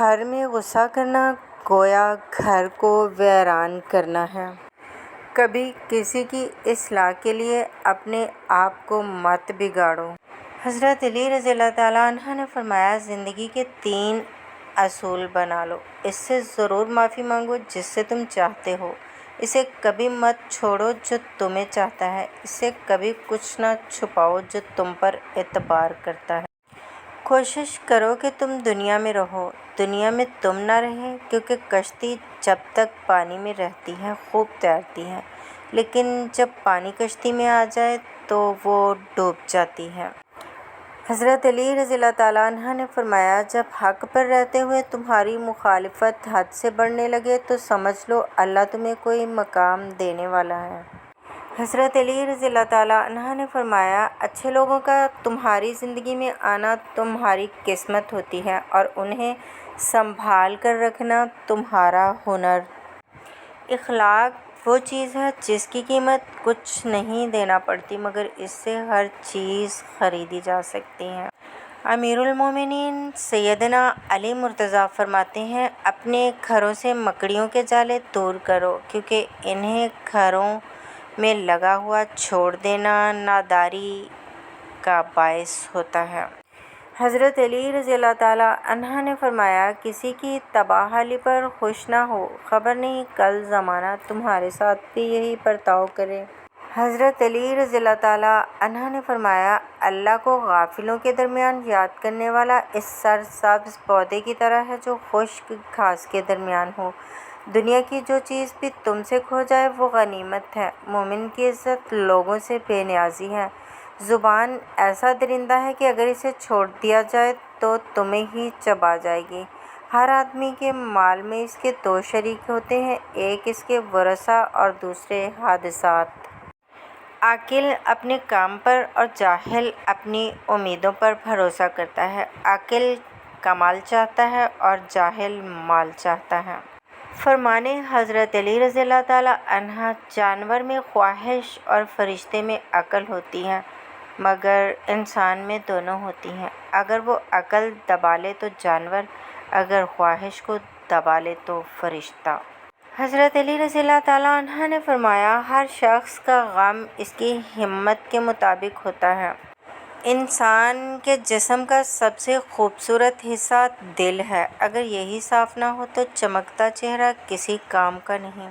گھر میں غصہ کرنا گویا گھر کو ویران کرنا ہے۔ کبھی کسی کی اصلاح کے لیے اپنے آپ کو مت بگاڑو۔ حضرت علی رضی اللہ تعالیٰ عنہ نے فرمایا، زندگی کے 3 اصول بنا لو۔ اس سے ضرور معافی مانگو جس سے تم چاہتے ہو، اسے کبھی مت چھوڑو جو تمہیں چاہتا ہے، اس سے کبھی کچھ نہ چھپاؤ جو تم پر اعتبار کرتا ہے۔ کوشش کرو کہ تم دنیا میں رہو، دنیا میں تم نہ رہے، کیونکہ کشتی جب تک پانی میں رہتی ہے خوب تیرتی ہے، لیکن جب پانی کشتی میں آ جائے تو وہ ڈوب جاتی ہے۔ حضرت علی رضی اللہ تعالیٰ عنہ نے فرمایا، جب حق پر رہتے ہوئے تمہاری مخالفت حد سے بڑھنے لگے تو سمجھ لو اللہ تمہیں کوئی مقام دینے والا ہے۔ حضرت علی رضی اللہ تعالیٰ عنہ نے فرمایا، اچھے لوگوں کا تمہاری زندگی میں آنا تمہاری قسمت ہوتی ہے اور انہیں سنبھال کر رکھنا تمہارا ہنر۔ اخلاق وہ چیز ہے جس کی قیمت کچھ نہیں دینا پڑتی مگر اس سے ہر چیز خریدی جا سکتی ہے۔ امیر المومنین سیدنا علی مرتضیٰ فرماتے ہیں، اپنے گھروں سے مکڑیوں کے جالے دور کرو، کیونکہ انہیں گھروں میں لگا ہوا چھوڑ دینا ناداری کا باعث ہوتا ہے۔ حضرت علی رضی اللہ تعالیٰ عنہ نے فرمایا، کسی کی تباہ حالی پر خوش نہ ہو، خبر نہیں کل زمانہ تمہارے ساتھ بھی یہی برتاؤ کرے۔ حضرت علی رضی اللہ تعالیٰ عنہ نے فرمایا، اللہ کو غافلوں کے درمیان یاد کرنے والا اس سرسبز پودے کی طرح ہے جو خشک گھاس کے درمیان ہو۔ دنیا کی جو چیز بھی تم سے کھو جائے وہ غنیمت ہے۔ مومن کی عزت لوگوں سے بے نیازی ہے۔ زبان ایسا درندہ ہے کہ اگر اسے چھوڑ دیا جائے تو تمہیں ہی چبا جائے گی۔ ہر آدمی کے مال میں اس کے 2 شریک ہوتے ہیں، ایک اس کے ورثہ اور دوسرے حادثات۔ عاقل اپنے کام پر اور جاہل اپنی امیدوں پر بھروسہ کرتا ہے۔ عاقل کمال چاہتا ہے اور جاہل مال چاہتا ہے۔ فرمانے حضرت علی رضی اللہ تعالیٰ عنہ، جانور میں خواہش اور فرشتے میں عقل ہوتی ہے مگر انسان میں دونوں ہوتی ہیں۔ اگر وہ عقل دبا لے تو جانور، اگر خواہش کو دبا لے تو فرشتہ۔ حضرت علی رضی اللہ تعالیٰ عنہ نے فرمایا، ہر شخص کا غم اس کی ہمت کے مطابق ہوتا ہے۔ انسان کے جسم کا سب سے خوبصورت حصہ دل ہے، اگر یہی صاف نہ ہو تو چمکتا چہرہ کسی کام کا نہیں۔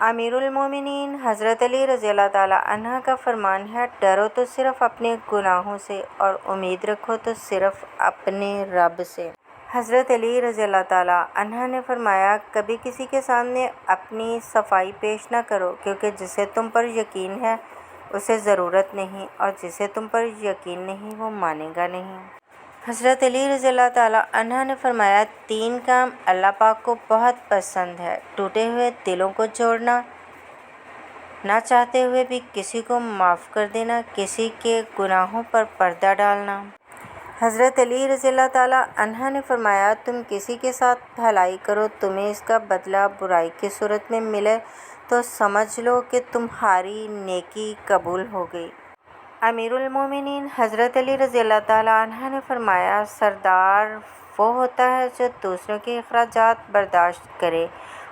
امیر المومنین حضرت علی رضی اللہ تعالیٰ عنہ کا فرمان ہے، ڈرو تو صرف اپنے گناہوں سے اور امید رکھو تو صرف اپنے رب سے۔ حضرت علی رضی اللہ تعالیٰ عنہ نے فرمایا، کبھی کسی کے سامنے اپنی صفائی پیش نہ کرو، کیونکہ جسے تم پر یقین ہے اسے ضرورت نہیں اور جسے تم پر یقین نہیں وہ مانے گا نہیں۔ حضرت علی رضی اللہ تعالیٰ عنہ نے فرمایا، 3 کام اللہ پاک کو بہت پسند ہے، ٹوٹے ہوئے دلوں کو جوڑنا، نہ چاہتے ہوئے بھی کسی کو معاف کر دینا، کسی کے گناہوں پر پردہ ڈالنا۔ حضرت علی رضی اللہ تعالیٰ عنہ نے فرمایا، تم کسی کے ساتھ بھلائی کرو، تمہیں اس کا بدلہ برائی کی صورت میں ملے تو سمجھ لو کہ تمہاری نیکی قبول ہو گئی۔ امیر المومنین حضرت علی رضی اللہ تعالیٰ عنہ نے فرمایا، سردار وہ ہوتا ہے جو دوسروں کے اخراجات برداشت کرے،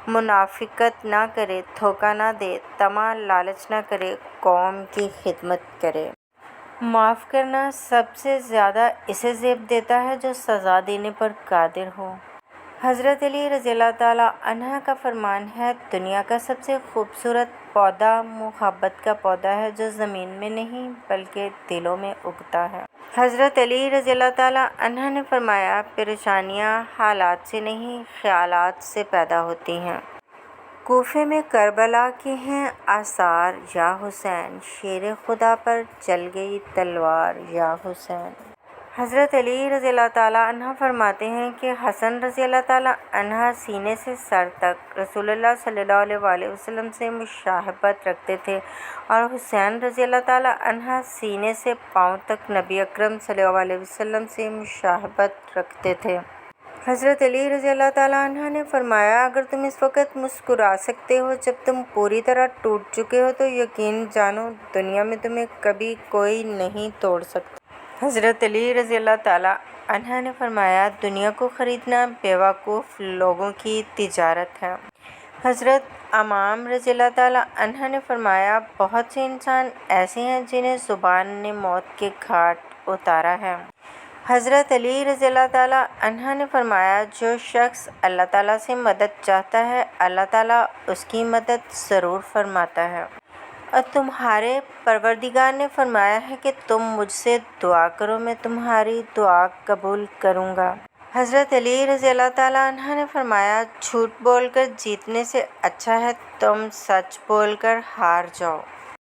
منافقت نہ کرے، دھوکہ نہ دے، طمع لالچ نہ کرے، قوم کی خدمت کرے۔ معاف کرنا سب سے زیادہ اسے زیب دیتا ہے جو سزا دینے پر قادر ہو۔ حضرت علی رضی اللہ تعالیٰ عنہ کا فرمان ہے، دنیا کا سب سے خوبصورت پودا محبت کا پودا ہے جو زمین میں نہیں بلکہ دلوں میں اگتا ہے۔ حضرت علی رضی اللہ تعالیٰ عنہ نے فرمایا، پریشانیاں حالات سے نہیں خیالات سے پیدا ہوتی ہیں۔ کوفے میں کربلا کے ہیں آثار، یا حسین، شیر خدا پر چل گئی تلوار یا حسین۔ حضرت علی رضی اللہ تعالیٰ عنہ فرماتے ہیں کہ حسن رضی اللہ تعالیٰ عنہ سینے سے سر تک رسول اللہ صلی اللہ علیہ وسلم سے مشابہت رکھتے تھے اور حسین رضی اللہ تعالیٰ عنہ سینے سے پاؤں تک نبی اکرم صلی اللہ علیہ وسلم سے مشابہت رکھتے تھے۔ حضرت علی رضی اللہ تعالیٰ عنہ نے فرمایا، اگر تم اس وقت مسکرا سکتے ہو جب تم پوری طرح ٹوٹ چکے ہو تو یقین جانو دنیا میں تمہیں کبھی کوئی نہیں توڑ سکتا۔ حضرت علی رضی اللہ تعالیٰ عنہ نے فرمایا دنیا کو خریدنا بیوقوف لوگوں کی تجارت ہے۔ حضرت امام رضی اللہ تعالیٰ عنہ نے فرمایا بہت سے انسان ایسے ہیں جنہیں زبان نے موت کے گھاٹ اتارا ہے۔ حضرت علی رضی اللہ تعالیٰ عنہ نے فرمایا جو شخص اللہ تعالیٰ سے مدد چاہتا ہے اللہ تعالیٰ اس کی مدد ضرور فرماتا ہے، اور تمہارے پروردگار نے فرمایا ہے کہ تم مجھ سے دعا کرو میں تمہاری دعا قبول کروں گا۔ حضرت علی رضی اللہ تعالیٰ عنہ نے فرمایا جھوٹ بول کر جیتنے سے اچھا ہے تم سچ بول کر ہار جاؤ۔